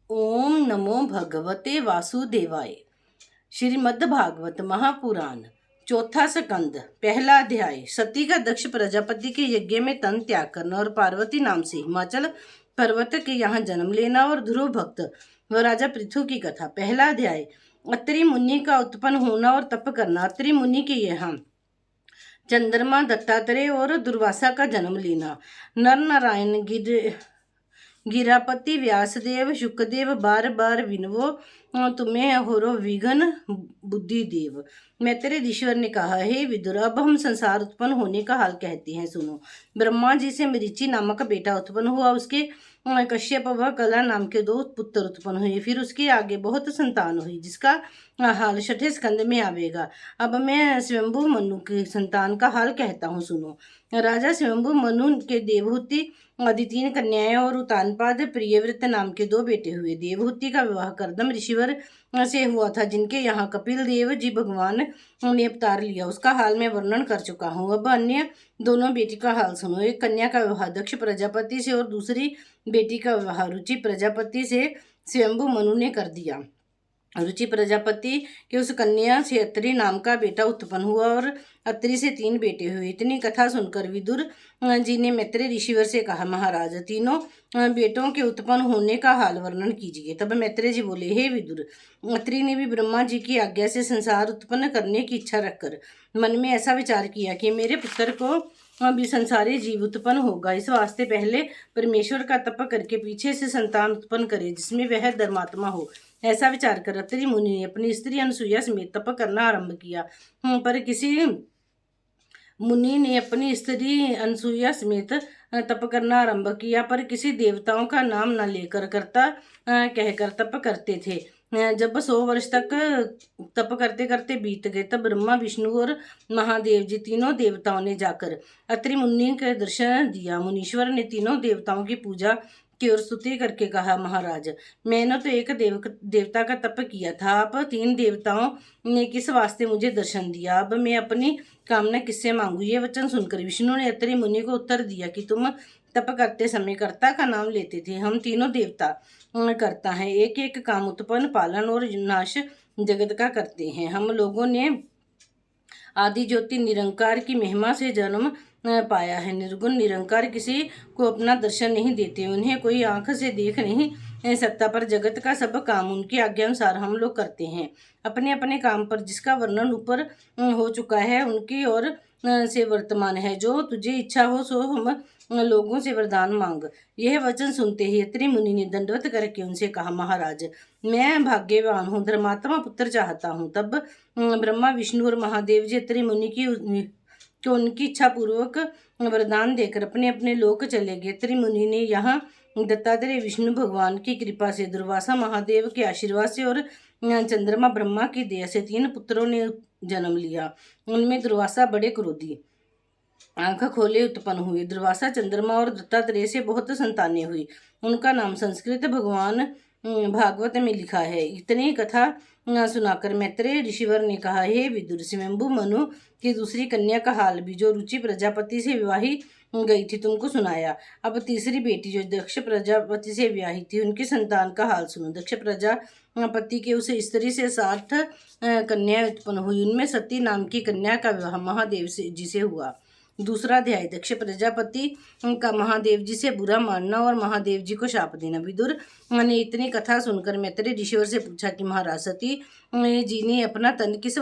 ओम नमो भगवते वासुदेवाय। श्रीमद्भागवत महापुराण चौथा स्कंद पहला अध्याय। सती का दक्ष प्रजापति के यज्ञ में तन त्याग करना और पार्वती नाम से हिमाचल पर्वत के यहाँ जन्म लेना और ध्रुव भक्त व राजा पृथु की कथा। पहला अध्याय। अत्रि मुनि का उत्पन्न होना और तप करना। अत्रि मुनि के यहाँ चंद्रमा दत्तात्रेय और दुर्वासा का जन्म लेना। नर नारायण गिरापति व्यासदेव शुकदेव बार बार विनवो तुम्हें अहोरो विघन बुद्धि देव। मैत्रेय ईश्वर ने कहा, हे विदुर, अब हम संसार उत्पन्न होने का हाल कहते हैं, सुनो। ब्रह्मा जी से मरीचि नामक बेटा उत्पन्न हुआ। उसके कश्यप व कला नाम के 2 पुत्र उत्पन्न हुए। फिर उसके आगे बहुत संतान हुई, जिसका हाल छठे स्कंद में आवेगा। अब मैं स्वयंभू मनु की संतान का हाल कहता हूँ, सुनो। राजा स्वयंभू मनु के देवहूति आदि 3 कन्याएं और उतानपाद प्रियव्रत नाम के 2 बेटे हुए। देवहूति का विवाह कर्दम ऋषिवर से हुआ था, जिनके यहाँ कपिल देव जी भगवान ने अवतार लिया। उसका हाल मैं वर्णन कर चुका हूँ। अब अन्य दोनों बेटी का हाल सुनो। एक कन्या का विवाह दक्ष प्रजापति से और दूसरी बेटी का विवाह रुचि प्रजापति से स्वयंभू मनु ने कर दिया। रुचि प्रजापति के उस कन्या से अत्रि नाम का बेटा उत्पन्न हुआ और अत्रि से 3 बेटे हुए। इतनी कथा सुनकर विदुर जी ने मैत्रेय ऋषिवर से कहा, महाराज, तीनों बेटों के उत्पन्न होने का हाल वर्णन कीजिए। तब मैत्रेय जी बोले, हे विदुर, अत्रि ने भी ब्रह्मा जी की आज्ञा से संसार उत्पन्न करने की इच्छा रखकर मन में ऐसा विचार किया कि मेरे पुत्र को भी संसारी जीव उत्पन्न होगा। इस वास्ते पहले परमेश्वर का तप करके पीछे से संतान उत्पन्न करे, जिसमें वह धर्मात्मा हो। ऐसा विचार कर अत्रि मुनि ने अपनी स्त्री अनसुईया समेत तप करना आरंभ किया। पर किसी देवताओं का नाम न लेकर करता कहकर तप करते थे। जब 100 वर्ष तक तप करते करते बीत गए, तब ब्रह्मा, विष्णु और महादेव जी तीनों देवताओं ने जाकर अत्रि मुनि के दर्शन दिया। मुनीश्वर ने तीनों देवताओं की पूजा की और स्तुति करके कहा, महाराज, मैंने तो एक देवता का तप किया था, आप 3 देवताओं ने किस वास्ते मुझे दर्शन दिया? अब मैं अपनी कामना किससे मांगू? ये वचन सुनकर विष्णु ने अत्रि मुनि को उत्तर दिया कि तुम तप करते समय कर्ता का नाम लेते थे। हम तीनों देवता करता है, एक एक काम उत्पन्न, पालन और नाश जगत का करते हैं। हम लोगों ने आदि ज्योति निरंकार की महिमा से जन्म पाया है। निर्गुण निरंकार किसी को अपना दर्शन नहीं देते, उन्हें कोई आंख से देख नहीं सकता, पर जगत का सब काम उनकी आज्ञा अनुसार हम लोग करते हैं। अपने अपने काम पर जिसका वर्णन ऊपर हो चुका है, उनकी ओर से वर्तमान है। जो तुझे इच्छा हो सो हम लोगों से वरदान मांग। यह वचन सुनते ही अत्रि मुनि ने दंडवत करके उनसे कहा, महाराज, मैं भाग्यवान हूँ, धर्मात्मा पुत्र चाहता हूँ। तब ब्रह्मा, विष्णु और महादेव जी अत्रि मुनि को उनकी इच्छा पूर्वक वरदान देकर अपने अपने लोक चले गए। अत्रि मुनि ने यहाँ दत्तात्रेय विष्णु भगवान की कृपा से, दुर्वासा महादेव के आशीर्वाद से और चंद्रमा ब्रह्मा की दया से 3 पुत्रों ने जन्म लिया। उनमें दुर्वासा बड़े क्रोधी, आंख खोले उत्पन्न हुए। दुर्वासा, चंद्रमा और दत्तात्रेय से बहुत संतानें हुई। उनका नाम संस्कृत भगवान भागवत में लिखा है। इतनी कथा सुनाकर मैत्रेय ऋषिवर ने कहा, हे विदुर, स्वयंभू मनु की दूसरी कन्या का हाल भी, जो रुचि प्रजापति से विवाही गई थी, तुमको सुनाया। अब तीसरी बेटी जो दक्ष प्रजापति से विवाही थी, उनकी संतान का हाल सुनो। दक्ष प्रजापति के उस स्त्री से 60 कन्याएं उत्पन्न हुई। उनमें सती नाम की कन्या का विवाह महादेव जी से हुआ। दूसरा अध्याय। दक्ष प्रजापति का महादेव जी से बुरा मानना और महादेव जी को शाप देना। विदुर ने इतनी कथा सुनकर मैत्रेय ऋषिवर से पूछा कि महाराज, सती जी ने अपना तन किस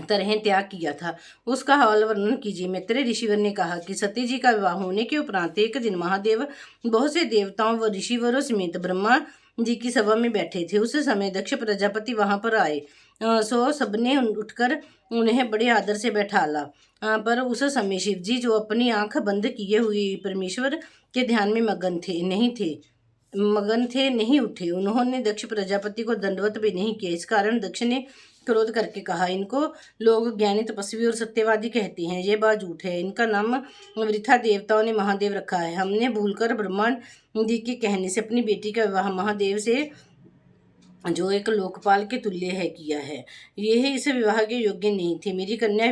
तरह त्याग किया था, उसका हाल वर्णन कीजिए। मैत्रेय ऋषिवर ने कहा कि सती जी का विवाह होने के उपरांत एक दिन महादेव बहुत से देवताओं व ऋषिवरों समेत ब्रह्मा जी की सभा में बैठे थे। उस समय दक्ष प्रजापति वहां पर आए। सबने उठकर उन्हें बड़े आदर से बैठाला। पर उस समय शिव जी, जो अपनी आंख बंद किए हुए परमेश्वर के ध्यान में मगन थे, नहीं उठे। उन्होंने दक्ष प्रजापति को दंडवत भी नहीं किया। इस कारण दक्ष ने क्रोध करके कहा, इनको लोग ज्ञानी, तपस्वी और सत्यवादी कहते हैं, ये बात झूठ है। इनका नाम वृथा देवताओं ने महादेव रखा है। हमने भूलकर ब्रह्मा जी के कहने से अपनी बेटी का विवाह महादेव से, जो एक लोकपाल के तुल्य है, किया है। यह इस विवाह के योग्य नहीं थे। मेरी कन्या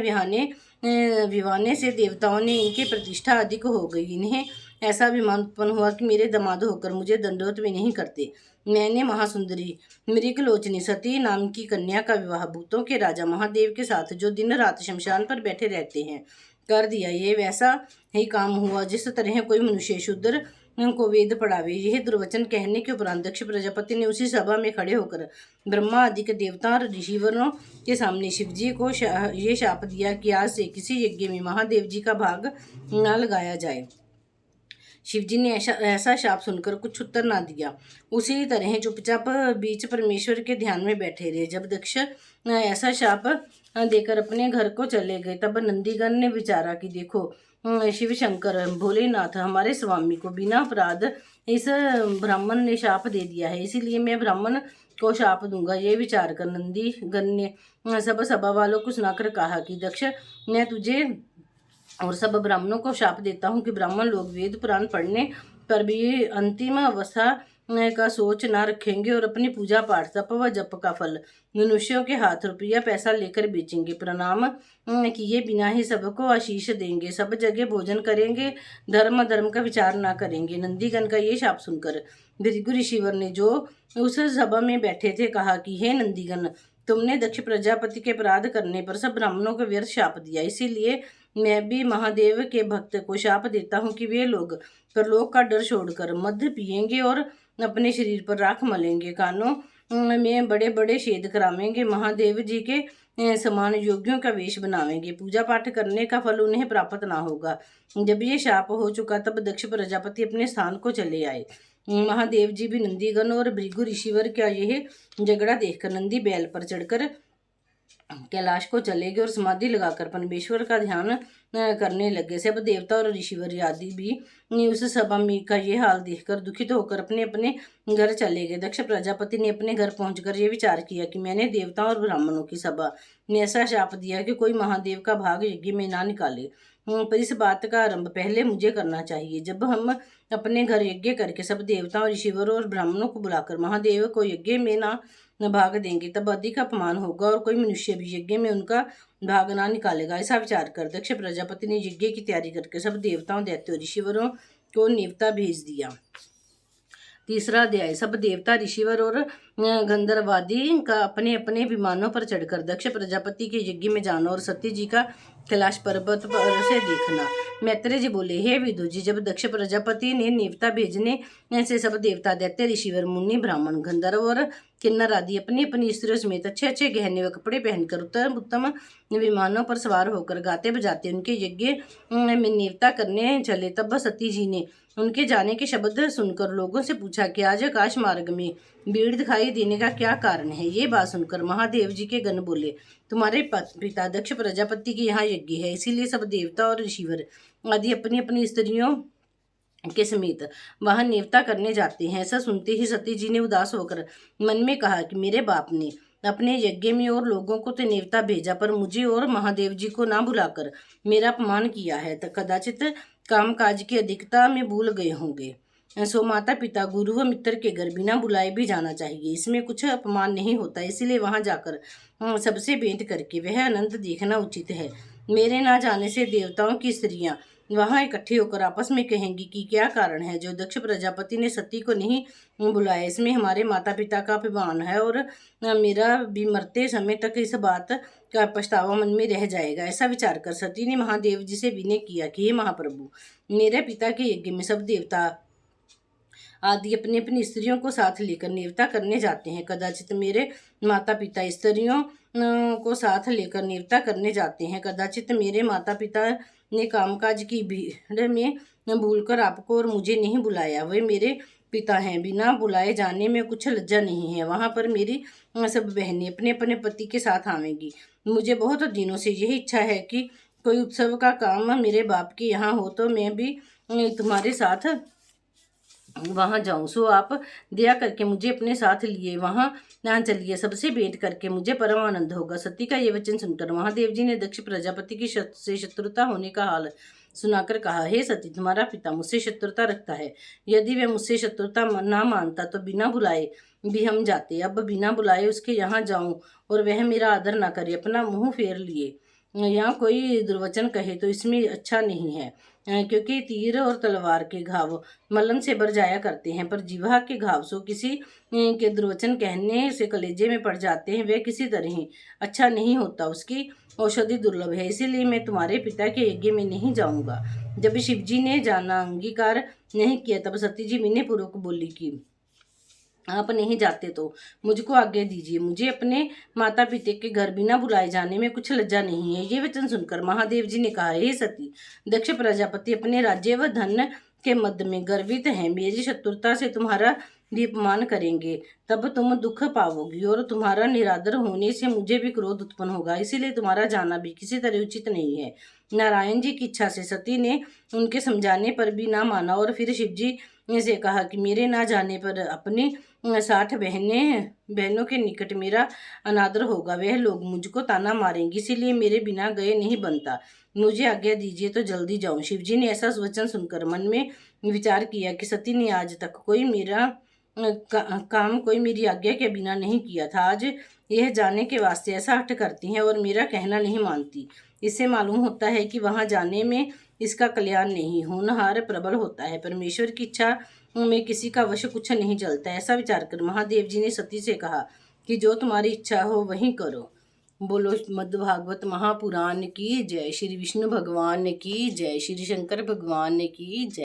विवाहने से देवताओं ने इनकी प्रतिष्ठा अधिक हो गई। इन्हें ऐसा अभिमान उत्पन्न हुआ कि मेरे दामाद होकर मुझे दंडवत भी नहीं करते। मैंने महासुंदरी मृगलोचनी सती नाम की कन्या का विवाह भूतों के राजा महादेव के साथ, जो दिन रात शमशान पर बैठे रहते हैं, कर दिया। ये वैसा ही काम हुआ जिस तरह कोई मनुष्य शूद्र को वेद पढ़ावे। यह दुर्वचन कहने के उपरांत दक्ष प्रजापति ने उसी सभा में खड़े होकर ब्रह्मा आदि के देवता और ऋषिवरों के सामने शिवजी को ये शाप दिया कि आज से किसी यज्ञ में महादेव जी का भाग न लगाया जाए। शिवजी ने ऐसा शाप सुनकर कुछ उत्तर ना दिया। उसी तरह चुपचाप बीच परमेश्वर के ध्यान में बैठे रहे। जब दक्ष ऐसा शाप देकर अपने घर को चले गए, तब नंदीगण ने विचारा कि देखो, शिव शंकर भोलेनाथ हमारे स्वामी को बिना अपराध इस ब्राह्मण ने शाप दे दिया है, इसीलिए मैं ब्राह्मण को शाप दूंगा। ये विचार कर नंदीगण ने सब सभा वालों को सुनाकर कहा कि दक्ष, मैं तुझे और सब ब्राह्मणों को शाप देता हूँ कि ब्राह्मण लोग वेद पुराण पढ़ने पर भी अंतिम अवस्था का सोच ना रखेंगे और अपनी पूजा पाठ तप व जप का फल मनुष्यों के हाथ रुपया पैसा लेकर बेचेंगे। प्रणाम किए बिना ही सबको आशीष देंगे, सब जगह भोजन करेंगे, धर्म का विचार ना करेंगे। नंदीगण का ये शाप सुनकर भृगु ऋषिवर ने, जो उस सभा में बैठे थे, कहा कि हे नंदीगण, तुमने दक्ष प्रजापति के अपराध करने पर सब ब्राह्मणों को व्यर्थ शाप दिया, इसीलिए मैं भी महादेव के भक्त को शाप देता हूँ कि वे लोग परलोक का डर छोड़कर मद पिएंगे और अपने शरीर पर राख मलेंगे, कानों में बड़े बड़े छेद करावेंगे, महादेव जी के समान योगियों का वेश बनावेंगे, पूजा पाठ करने का फल उन्हें प्राप्त ना होगा। जब ये शाप हो चुका, तब दक्ष प्रजापति अपने स्थान को चले आए। महादेव जी भी नंदीगण और भृगु ऋषिवर का यह झगड़ा देखकर नंदी बैल पर चढ़कर कैलाश को चले गए और समाधि लगाकर परमेश्वर का ध्यान करने लगे। सब देवता और ऋषिवर आदि भी उस सभा में का ये हाल देखकर दुखित होकर अपने अपने घर चले गए। दक्ष प्रजापति ने अपने घर पहुंचकर ये विचार किया कि मैंने देवताओं और ब्राह्मणों की सभा में ऐसा शाप दिया कि कोई महादेव का भाग यज्ञ में ना निकाले, पर इस बात का आरंभ पहले मुझे करना चाहिए। जब हम अपने घर यज्ञ करके सब देवताओं ऋषिवरों और ब्राह्मणों को बुलाकर महादेव को यज्ञ में ना भाग देंगे, तब अधिक अपमान होगा और कोई मनुष्य भी यज्ञ में उनका भाग ना निकालेगा। ऐसा विचार कर दक्ष प्रजापति ने यज्ञ की तैयारी करके सब देवताओं दैत्यों ऋषिवरों को न्योता भेज दिया। तीसरा अध्याय। सब देवता ऋषिवर और गंधर्वादी का अपने अपने विमानों पर चढ़कर दक्ष प्रजापति के यज्ञ में जाना और सती जी का कैलाश पर्वत पर से देखना। मैत्रेय जी बोले, हे विदुर जी, जब दक्ष प्रजापति ने न्योता भेजने से सब देवता दैत्य ऋषिवर मुनि ब्राह्मण गंधर्व और किन्नर आदि अपनी अपनी स्त्रियों समेत अच्छे अच्छे गहने व कपड़े पहनकर उत्तम उत्तम विमानों पर सवार होकर गाते बजाते उनके यज्ञ में न्योता करने चले, तब सती जी ने उनके जाने के शब्द सुनकर लोगों से पूछा कि आज आकाश मार्ग में भीड़ दिखाई देने का क्या कारण है। ये बात सुनकर महादेव जी के गण बोले, तुम्हारे पिता दक्ष प्रजापति के यहाँ यज्ञ है, इसीलिए सब देवता और ऋषिवर आदि अपनी अपनी स्त्रियों के समेत वहां न्योता करने जाते हैं। ऐसा सुनते ही सती जी ने उदास होकर मन में कहा कि मेरे बाप ने अपने यज्ञ में और लोगों को तो न्योता भेजा, पर मुझे और महादेव जी को ना बुलाकर मेरा अपमान किया है, तो कदाचित कामकाज की अधिकता में भूल गए होंगे। सो माता पिता गुरु व मित्र के घर बिना बुलाए भी जाना चाहिए, इसमें कुछ अपमान नहीं होता, इसीलिए वहां जाकर सबसे भेंट करके वह आनंद देखना उचित है। मेरे ना जाने से देवताओं की स्त्रियां वहां इकट्ठी होकर आपस में कहेंगी कि क्या कारण है जो दक्ष प्रजापति ने सती को नहीं बुलाया, इसमें हमारे माता पिता का अपमान है और मेरा भी मरते समय तक इस बात का पछतावा मन में रह जाएगा। ऐसा विचार कर सती ने महादेव जी से विनय किया कि हे महाप्रभु, मेरे पिता के यज्ञ में सब देवता आदि अपनी अपनी स्त्रियों को साथ लेकर न्योता करने जाते हैं, कदाचित मेरे माता पिता स्त्रियों को साथ लेकर न्योता करने जाते हैं, कदाचित मेरे माता पिता ने कामकाज की भीड़ में भूलकर आपको और मुझे नहीं बुलाया। वे मेरे पिता हैं, बिना बुलाए जाने में कुछ लज्जा नहीं है। वहाँ पर मेरी सब बहनें अपने अपने पति के साथ आवेंगी। मुझे बहुत दिनों से यही इच्छा है कि कोई उत्सव का काम मेरे बाप के यहाँ हो तो मैं भी तुम्हारे साथ वहाँ जाऊँ। सो आप दया करके मुझे अपने साथ लिए वहाँ ना चलिए, सबसे भेंट करके मुझे परम आनंद होगा। सती का ये वचन सुनकर महादेव जी ने दक्ष प्रजापति की से शत्रुता होने का हाल सुनाकर कहा, हे सती, तुम्हारा पिता मुझसे शत्रुता रखता है, यदि वह मुझसे शत्रुता ना मानता तो बिना बुलाए भी हम जाते। अब बिना बुलाए उसके यहाँ जाऊं और वह मेरा आदर ना करे, अपना मुंह फेर लिए या कोई दुर्वचन कहे तो इसमें अच्छा नहीं है। क्योंकि तीर और तलवार के घाव मलम से भर जाया करते हैं, पर जिह्वा के घाव सो किसी के दुर्वचन कहने से कलेजे में पड़ जाते हैं, वे किसी तरह ही अच्छा नहीं होता, उसकी औषधि दुर्लभ है, इसीलिए मैं तुम्हारे पिता के यज्ञ में नहीं जाऊंगा। जब शिवजी ने जाना अंगीकार नहीं किया, तब सती जी विनय पूर्वक बोली कि आप नहीं जाते तो मुझको आज्ञा दीजिए, मुझे अपने माता पिता के घर बिना बुलाए जाने में कुछ लज्जा नहीं है। ये वचन सुनकर महादेव जी ने कहा, हे सती, दक्ष प्रजापति अपने राज्य व धन के मध्य में गर्वित हैं, मेरी शत्रुता से तुम्हारा भी अपमान करेंगे, तब तुम दुख पाओगी और तुम्हारा निरादर होने से मुझे भी क्रोध उत्पन्न होगा, इसीलिए तुम्हारा जाना भी किसी तरह उचित नहीं है। नारायण जी की इच्छा से सती ने उनके समझाने पर भी ना माना और फिर शिव जी से कहा कि मेरे ना जाने पर अपनी 60 बहनों के निकट मेरा अनादर होगा, वह लोग मुझको ताना मारेंगे, इसीलिए मेरे बिना गए नहीं बनता, मुझे आज्ञा दीजिए तो जल्दी जाऊं। शिवजी ने ऐसा वचन सुनकर मन में विचार किया कि सती ने आज तक कोई मेरा काम कोई मेरी आज्ञा के बिना नहीं किया था, आज यह जाने के वास्ते ऐसा हठ करती हैं और मेरा कहना नहीं मानती, इससे मालूम होता है कि वहां जाने में इसका कल्याण नहीं, होनहार प्रबल होता है, परमेश्वर की इच्छा में किसी का वश कुछ नहीं चलता। ऐसा विचार कर महादेव जी ने सती से कहा कि जो तुम्हारी इच्छा हो वही करो। बोलो मद्भागवत महापुराण की जय, श्री विष्णु भगवान की जय, श्री शंकर भगवान की जय।